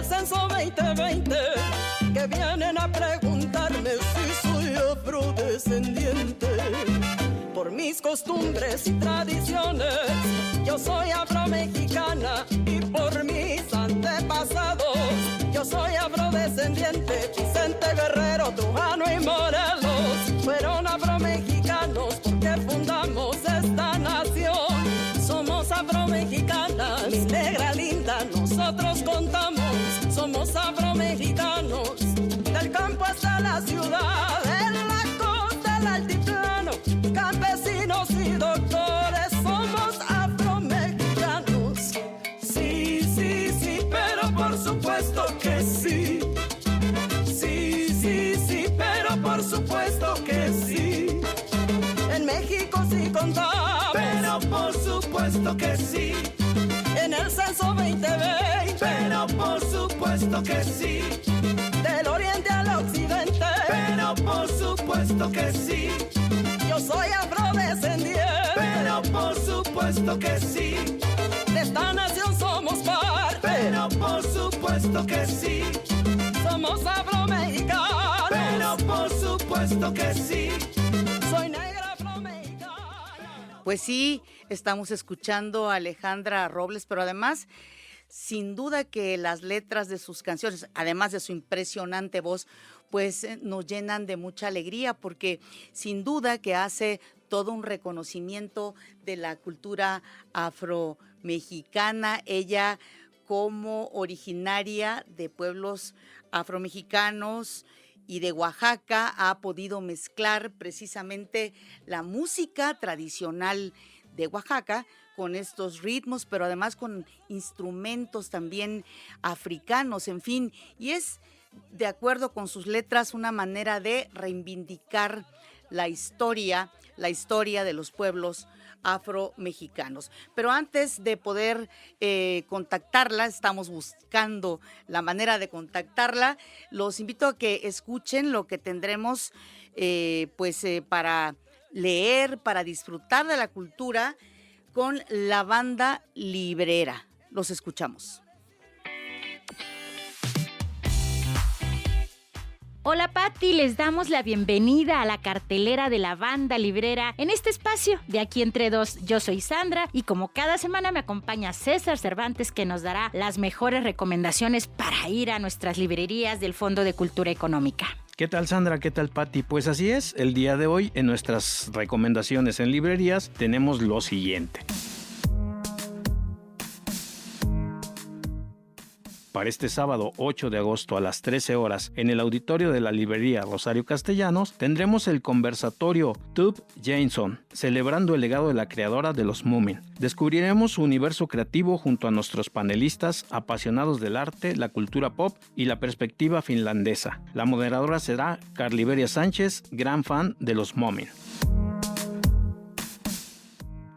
Censo 2020, que vienen a preguntarme si soy afrodescendiente. Por mis costumbres y tradiciones, yo soy afromexicana, y por mis antepasados, yo soy afrodescendiente. Vicente Guerrero, Trujano y Morelos fueron afromexicanos porque fundamos esta nación. Somos afromexicanas, mi negra linda, nosotros contamos. Somos afromexicanos. la ciudad, en la costa, el altiplano, campesinos y doctores, somos afromexicanos. Sí, sí, sí, pero por supuesto que sí. Sí, sí, sí, pero por supuesto que sí. En México sí contamos, pero por supuesto que sí. En el censo 2020, pero por supuesto que sí. Del oriente al occidente, pero por supuesto que sí. Yo soy afrodescendiente, pero por supuesto que sí. De esta nación somos parte, pero por supuesto que sí. Somos afromexicanos, pero por supuesto que sí. Soy negra afromexicana. Pues sí, estamos escuchando a Alejandra Robles, pero además, sin duda que las letras de sus canciones, además de su impresionante voz, pues nos llenan de mucha alegría, porque sin duda que hace todo un reconocimiento de la cultura afromexicana. Ella, como originaria de pueblos afromexicanos y de Oaxaca, ha podido mezclar precisamente la música tradicional de Oaxaca con estos ritmos, pero además con instrumentos también africanos, en fin, y es, de acuerdo con sus letras, una manera de reivindicar la historia de los pueblos afromexicanos. Pero antes de poder contactarla, estamos buscando la manera de contactarla, los invito a que escuchen lo que tendremos para leer, para disfrutar de la cultura con la banda librera. Los escuchamos. Hola Pati, les damos la bienvenida a la cartelera de la banda librera en este espacio de Aquí Entre Dos. Yo soy Sandra y como cada semana me acompaña César Cervantes, que nos dará las mejores recomendaciones para ir a nuestras librerías del Fondo de Cultura Económica. ¿Qué tal Sandra? ¿Qué tal Pati? Pues así es, el día de hoy en nuestras recomendaciones en librerías tenemos lo siguiente. Para este sábado 8 de agosto a las 13 horas en el auditorio de la librería Rosario Castellanos tendremos el conversatorio Tube Jameson, celebrando el legado de la creadora de los Moomin. Descubriremos su universo creativo junto a nuestros panelistas apasionados del arte, la cultura pop y la perspectiva finlandesa. La moderadora será Carliberia Sánchez, gran fan de los Moomin.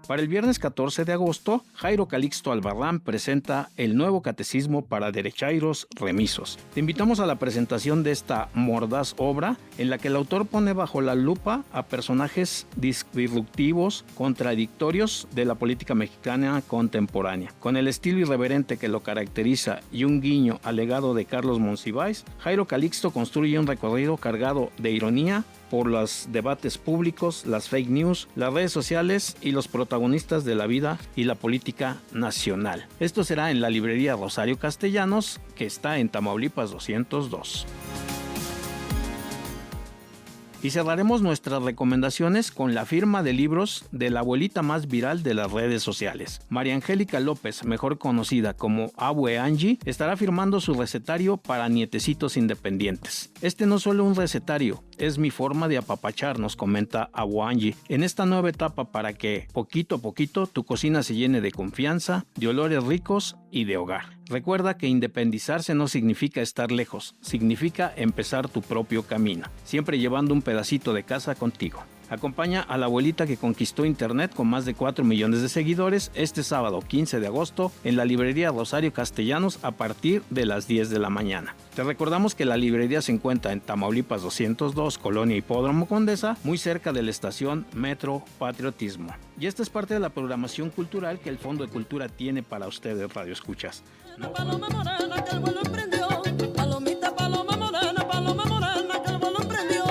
Para el viernes 14 de agosto, Jairo Calixto Albarrán presenta el nuevo catecismo para derechairos remisos. Te invitamos a la presentación de esta mordaz obra, en la que el autor pone bajo la lupa a personajes disruptivos, contradictorios de la política mexicana contemporánea. Con el estilo irreverente que lo caracteriza y un guiño al legado de Carlos Monsiváis, Jairo Calixto construye un recorrido cargado de ironía por los debates públicos, las fake news, las redes sociales y los protagonistas de la vida y la política nacional. Esto será en la librería Rosario Castellanos, que está en Tamaulipas 202. Y cerraremos nuestras recomendaciones con la firma de libros de la abuelita más viral de las redes sociales. María Angélica López, mejor conocida como Abue Angie, estará firmando su recetario para nietecitos independientes. Este no es solo un recetario, es mi forma de apapachar, nos comenta Abue Angie, en esta nueva etapa para que, poquito a poquito, tu cocina se llene de confianza, de olores ricos y de hogar. Recuerda que independizarse no significa estar lejos, significa empezar tu propio camino, siempre llevando un pedacito de casa contigo. Acompaña a la abuelita que conquistó internet con más de 4 millones de seguidores este sábado 15 de agosto en la librería Rosario Castellanos a partir de las 10 de la mañana. Te recordamos que la librería se encuentra en Tamaulipas 202, Colonia Hipódromo Condesa, muy cerca de la estación Metro Patriotismo. Y esta es parte de la programación cultural que el Fondo de Cultura tiene para ustedes, Radio Escuchas. Paloma morena que el vuelo emprendió, palomita, paloma morena que el vuelo emprendió.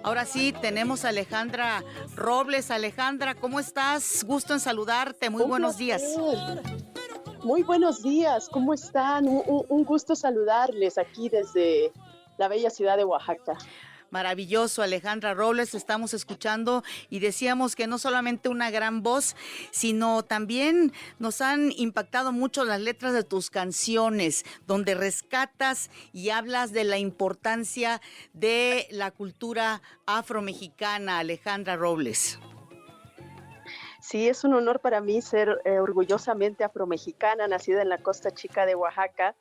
Ahora sí, tenemos a Alejandra Robles. Alejandra, ¿cómo estás? Gusto en saludarte. Muy buenos días. Muy buenos días. ¿Cómo están? Un gusto saludarles aquí desde la bella ciudad de Oaxaca. Maravilloso, Alejandra Robles, estamos escuchando y decíamos que no solamente una gran voz, sino también nos han impactado mucho las letras de tus canciones, donde rescatas y hablas de la importancia de la cultura afromexicana, Alejandra Robles. Sí, es un honor para mí ser orgullosamente afromexicana, nacida en la Costa Chica de Oaxaca,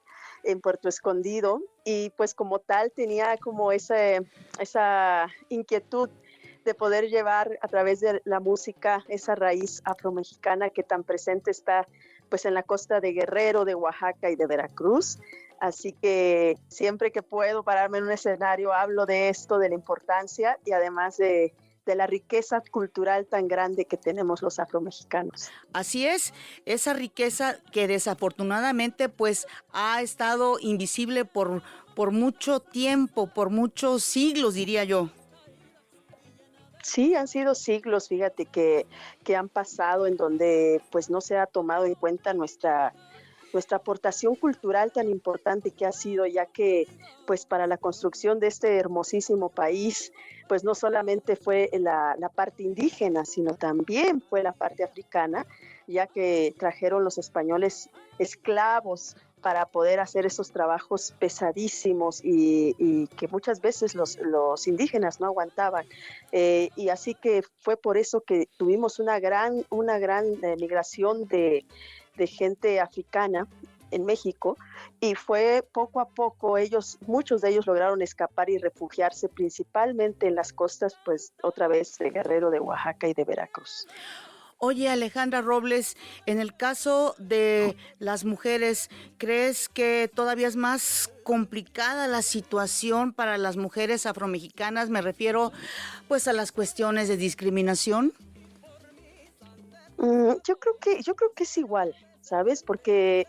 en Puerto Escondido, y pues como tal tenía como esa inquietud de poder llevar a través de la música esa raíz afromexicana que tan presente está pues en la costa de Guerrero, de Oaxaca y de Veracruz. Así que siempre que puedo pararme en un escenario hablo de esto, de la importancia y además de la riqueza cultural tan grande que tenemos los afromexicanos. Así es, esa riqueza que desafortunadamente pues ha estado invisible por mucho tiempo, por muchos siglos, diría yo. Sí, han sido siglos, fíjate, que han pasado en donde pues no se ha tomado en cuenta nuestra aportación cultural tan importante que ha sido, ya que pues para la construcción de este hermosísimo país, pues no solamente fue la parte indígena, sino también fue la parte africana, ya que trajeron los españoles esclavos para poder hacer esos trabajos pesadísimos y que muchas veces los indígenas no aguantaban. Y así que fue por eso que tuvimos una gran migración de gente africana en México, y fue poco a poco muchos de ellos lograron escapar y refugiarse principalmente en las costas, pues otra vez de Guerrero, de Oaxaca y de Veracruz. Oye, Alejandra Robles, en el caso de las mujeres, ¿crees que todavía es más complicada la situación para las mujeres afromexicanas? Me refiero pues a las cuestiones de discriminación. Yo creo que es igual, ¿sabes? Porque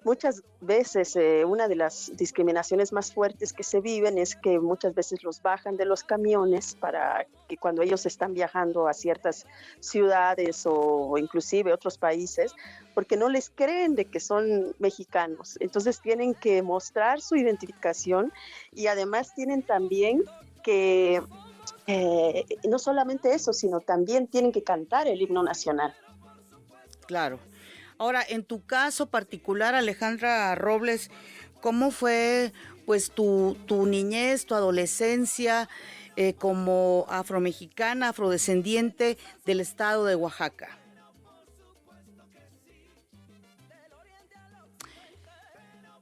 muchas veces una de las discriminaciones más fuertes que se viven es que muchas veces los bajan de los camiones para que cuando ellos están viajando a ciertas ciudades o inclusive otros países, porque no les creen de que son mexicanos. Entonces tienen que mostrar su identificación y además tienen también que no solamente eso, sino también tienen que cantar el himno nacional. Claro. Ahora, en tu caso particular, Alejandra Robles, ¿cómo fue pues tu niñez, tu adolescencia como afromexicana, afrodescendiente del estado de Oaxaca?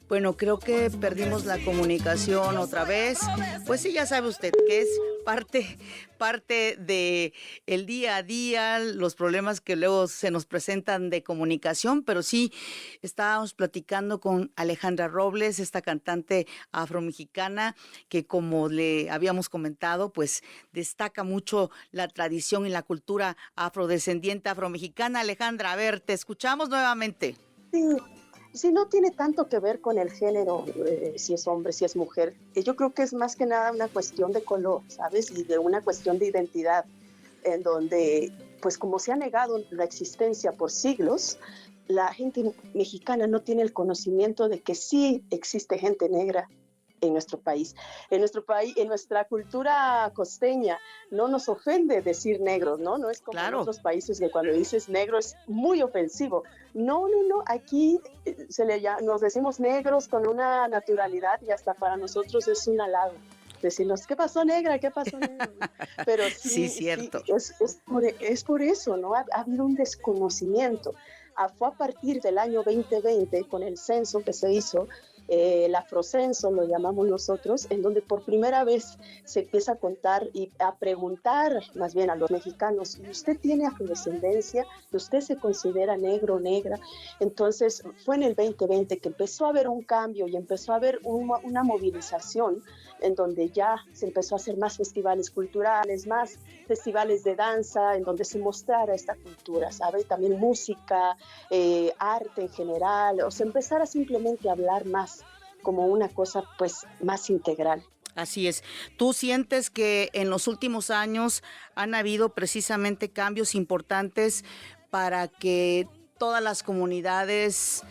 Bueno, creo que perdimos la comunicación otra vez. Pues sí, ya sabe usted que es parte de el día a día, los problemas que luego se nos presentan de comunicación, pero sí, estábamos platicando con Alejandra Robles, esta cantante afromexicana que, como le habíamos comentado, pues destaca mucho la tradición y la cultura afrodescendiente afromexicana. Alejandra, a ver, te escuchamos nuevamente. Sí, no tiene tanto que ver con el género, si es hombre, si es mujer. Yo creo que es más que nada una cuestión de color, ¿sabes? Y de una cuestión de identidad, en donde, pues como se ha negado la existencia por siglos, la gente mexicana no tiene el conocimiento de que sí existe gente negra en nuestro país. En nuestra cultura costeña, no nos ofende decir negros, ¿no? No es como en otros países que cuando dices negro es muy ofensivo. No, aquí nos decimos negros con una naturalidad y hasta para nosotros es un halago. Decirnos, ¿qué pasó, negra? ¿Qué pasó, negra? Pero sí, cierto. Es por eso, ¿no? Ha habido un desconocimiento. Fue a partir del año 2020, con el censo que se hizo, el afrocenso lo llamamos nosotros, en donde por primera vez se empieza a contar y a preguntar más bien a los mexicanos, ¿usted tiene afrodescendencia? ¿Usted se considera negro o negra? Entonces fue en el 2020 que empezó a haber un cambio y empezó a haber una movilización en donde ya se empezó a hacer más festivales culturales, más festivales de danza, en donde se mostrara esta cultura, ¿sabe? También música, arte en general, o sea, empezar a simplemente hablar más como una cosa pues más integral. Así es. ¿Tú sientes que en los últimos años han habido precisamente cambios importantes para que todas las comunidades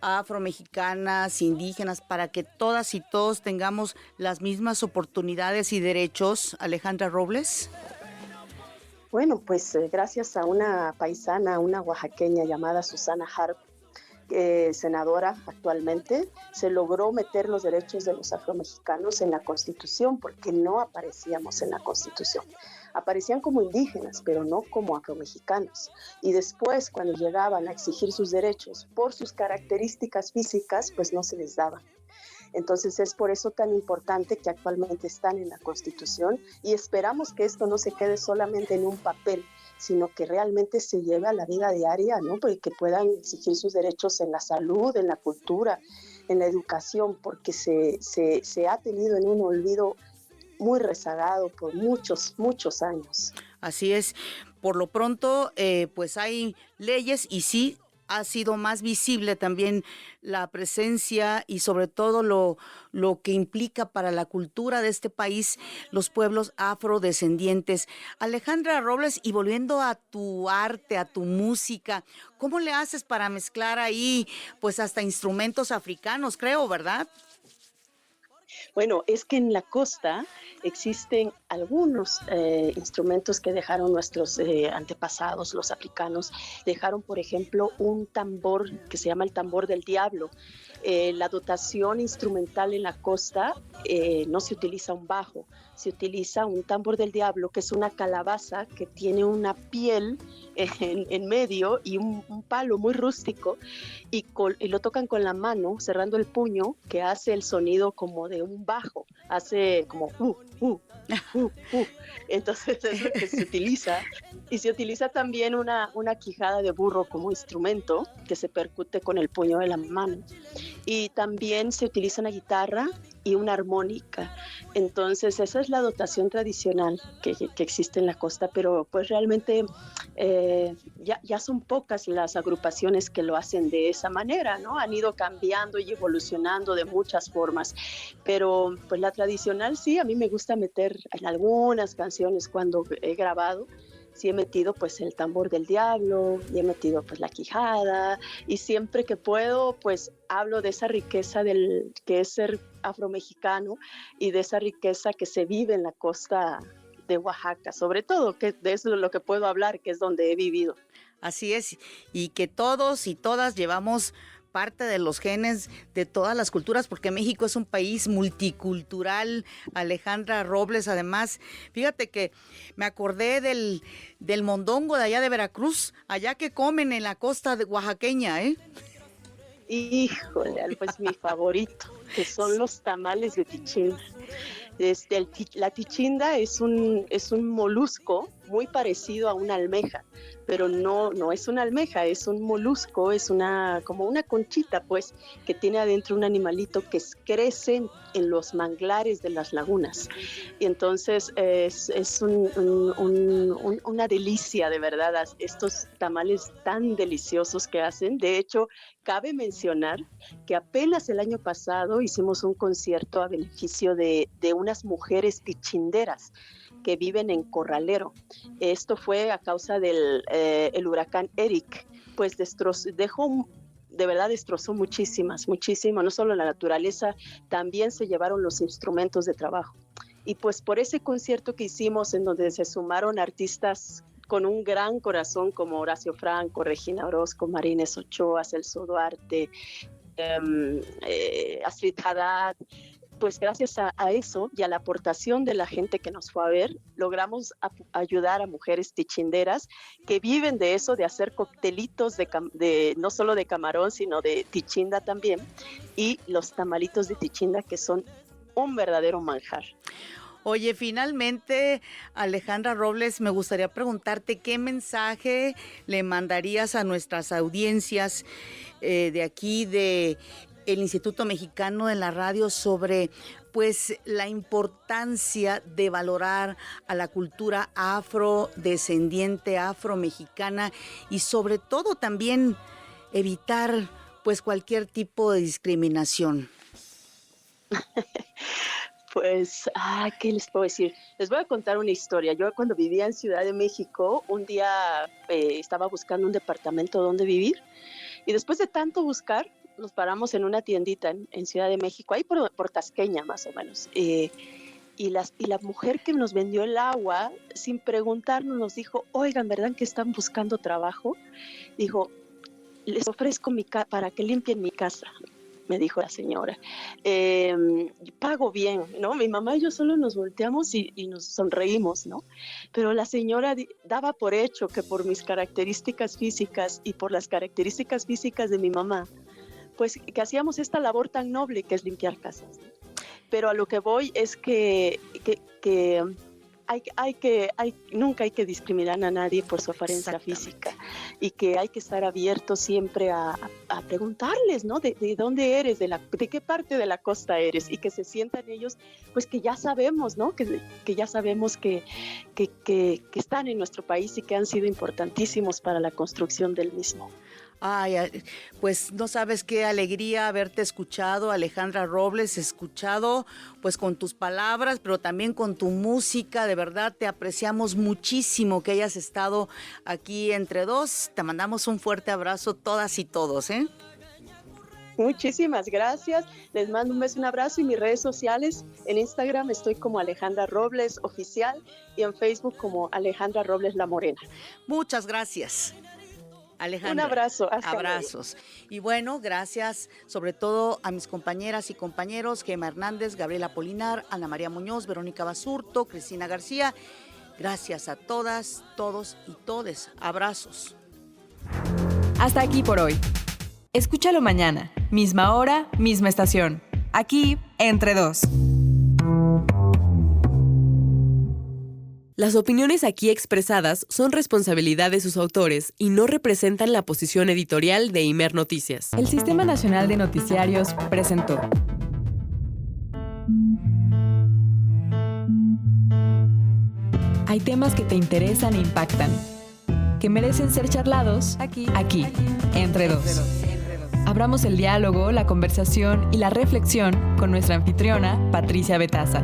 afromexicanas, indígenas, para que todas y todos tengamos las mismas oportunidades y derechos, Alejandra Robles? Bueno, pues gracias a una paisana, una oaxaqueña llamada Susana Harp, senadora actualmente, se logró meter los derechos de los afromexicanos en la Constitución, porque no aparecíamos en la Constitución. Aparecían como indígenas, pero no como afromexicanos. Y después, cuando llegaban a exigir sus derechos por sus características físicas, pues no se les daban. Entonces es por eso tan importante que actualmente están en la Constitución, y esperamos que esto no se quede solamente en un papel, sino que realmente se lleve a la vida diaria, ¿no? Porque que puedan exigir sus derechos en la salud, en la cultura, en la educación, porque se ha tenido en un olvido muy rezagado por muchos años. Así es. Por lo pronto, pues hay leyes y sí ha sido más visible también la presencia y sobre todo lo que implica para la cultura de este país los pueblos afrodescendientes. Alejandra Robles, y volviendo a tu arte, a tu música, ¿cómo le haces para mezclar ahí pues hasta instrumentos africanos, creo, verdad? Bueno, es que en la costa existen algunos instrumentos que dejaron nuestros antepasados, los africanos. Dejaron, por ejemplo, un tambor que se llama el tambor del diablo. La dotación instrumental en la costa no se utiliza un bajo, se utiliza un tambor del diablo, que es una calabaza que tiene una piel en medio y un palo muy rústico, y lo tocan con la mano, cerrando el puño, que hace el sonido como de un bajo, hace como Entonces es lo que se utiliza. Y se utiliza también una quijada de burro como instrumento que se percute con el puño de la mano. Y también se utiliza una guitarra y una armónica. Entonces esa es la dotación tradicional que existe en la costa, pero pues realmente ya son pocas las agrupaciones que lo hacen de esa manera, ¿no? Han ido cambiando y evolucionando de muchas formas, pero pues la tradicional sí, a mí me gusta meter en algunas canciones cuando he grabado. Sí he metido pues el tambor del diablo, y he metido pues la quijada, y siempre que puedo pues hablo de esa riqueza del que es ser afromexicano, y de esa riqueza que se vive en la costa de Oaxaca, sobre todo, que de eso es lo que puedo hablar, que es donde he vivido. Así es, y que todos y todas llevamos parte de los genes de todas las culturas, porque México es un país multicultural. Alejandra Robles, además, fíjate que me acordé del mondongo de allá de Veracruz, allá que comen en la costa oaxaqueña, ¿eh? Híjole, pues mi favorito, que son los tamales de tichinda. La tichinda es un molusco muy parecido a una almeja, pero no es una almeja, es un molusco, es como una conchita, pues, que tiene adentro un animalito que crece en los manglares de las lagunas. Y entonces es una delicia, de verdad, estos tamales tan deliciosos que hacen. De hecho, cabe mencionar que apenas el año pasado hicimos un concierto a beneficio de unas mujeres tichinderas que viven en Corralero. Esto fue a causa del el huracán Eric, pues destrozó muchísimo, no solo la naturaleza, también se llevaron los instrumentos de trabajo. Y pues por ese concierto que hicimos, en donde se sumaron artistas con un gran corazón como Horacio Franco, Regina Orozco, Marines Ochoa, Celso Duarte, Astrid Haddad, pues gracias a eso y a la aportación de la gente que nos fue a ver, logramos ayudar a mujeres tichinderas que viven de eso, de hacer coctelitos de no solo de camarón, sino de tichinda también, y los tamalitos de tichinda, que son un verdadero manjar. Oye, finalmente, Alejandra Robles, me gustaría preguntarte qué mensaje le mandarías a nuestras audiencias de aquí, de el Instituto Mexicano de la Radio, sobre pues la importancia de valorar a la cultura afrodescendiente, afromexicana, y sobre todo también evitar pues cualquier tipo de discriminación. Pues, ¿qué les puedo decir? Les voy a contar una historia. Yo cuando vivía en Ciudad de México, un día estaba buscando un departamento donde vivir, y después de tanto buscar, nos paramos en una tiendita en Ciudad de México, ahí por Tasqueña más o menos. Y la mujer que nos vendió el agua, sin preguntarnos, nos dijo, oigan, ¿verdad que están buscando trabajo? Dijo, les ofrezco para que limpien mi casa, me dijo la señora. Pago bien, ¿no? Mi mamá y yo solo nos volteamos y nos sonreímos, ¿no? Pero la señora daba por hecho que por mis características físicas y por las características físicas de mi mamá, pues que hacíamos esta labor tan noble que es limpiar casas, ¿no? Pero a lo que voy es que nunca hay que discriminar a nadie por su apariencia física, y que hay que estar abiertos siempre a preguntarles, ¿no? De dónde eres, de qué parte de la costa eres, y que se sientan ellos, pues que ya sabemos, ¿no? Que ya sabemos que están en nuestro país y que han sido importantísimos para la construcción del mismo. Ay, pues no sabes qué alegría haberte escuchado, Alejandra Robles, escuchado pues con tus palabras, pero también con tu música. De verdad te apreciamos muchísimo que hayas estado aquí entre dos. Te mandamos un fuerte abrazo todas y todos, ¿eh? Muchísimas gracias, les mando un beso, un abrazo, y mis redes sociales, en Instagram estoy como Alejandra Robles Oficial y en Facebook como Alejandra Robles La Morena. Muchas gracias, Alejandra. Un abrazo. Abrazos. Luego. Y bueno, gracias sobre todo a mis compañeras y compañeros, Gemma Hernández, Gabriela Polinar, Ana María Muñoz, Verónica Basurto, Cristina García. Gracias a todas, todos y todes. Abrazos. Hasta aquí por hoy. Escúchalo mañana, misma hora, misma estación. Aquí, Entre Dos. Las opiniones aquí expresadas son responsabilidad de sus autores y no representan la posición editorial de Imer Noticias. El Sistema Nacional de Noticiarios presentó. Hay temas que te interesan e impactan, que merecen ser charlados aquí, Entre Dos. Abramos el diálogo, la conversación y la reflexión con nuestra anfitriona, Patricia Betaza.